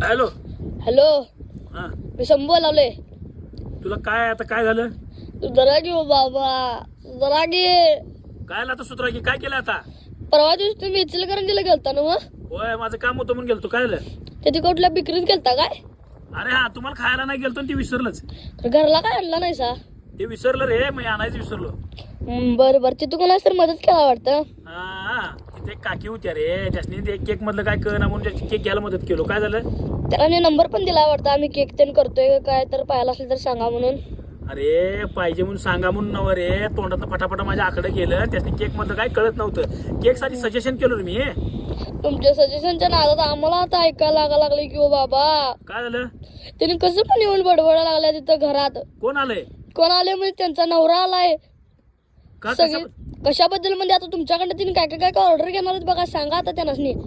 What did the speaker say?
Hello. Hello, हा, मी शंभू लावले. तुला काय आता काय झालं? तू जरा घे हो बाबा, जरा घे. काय आता सुधरा की काय केलं आता? परवा दिवशी तुम्ही इचलकरंजीला गेलता ना मग? होय, माझं काम होतं म्हणून गेलतो. काय झालं? तिथे कुठल्या बिक्रीत गेलता काय? अरे हा, तुम्हाला खायला नाही गेलतो आणि ते विसरलंच. तर घरला काय आणला नाही सा? ते विसरलं रे, मी आणायचं विसरलो. बरं बरं, तिथं कोणाच तर मदत केला वाटतं. हा, तिथे एक काकी होत्या रे, त्यासनी ते केक मधलं काय कळना म्हणून केक घ्यायला मदत केलो. काय झालं? त्याला नंबर पण दिला वाटतं, आम्ही केक तेन करतोय काय तर पाहायला असेल तर सांगा म्हणून. अरे पाहिजे म्हणून सांगा म्हणून नव रे, तोंडात फटाफटा माझ्या आकडे गेलं. त्यासनी केक मधलं काय कळत नव्हतं. केक साठी सजेशन केलं रे मी. तुमच्या सजेशनच्या नादात आम्हाला आता ऐकायला लागले की हो बाबा. काय झालं? त्यांनी कसं पण येऊन बडबडा लागल्या तिथं घरात. कोण आलंय? कोण आले म्हणजे त्यांचा नवरा आलाय. का सगळे कशाबद्दल म्हणजे आता तुमच्याकडे तिने काय काय ऑर्डर घेणार आहेत बघा, सांगा आता त्यांना.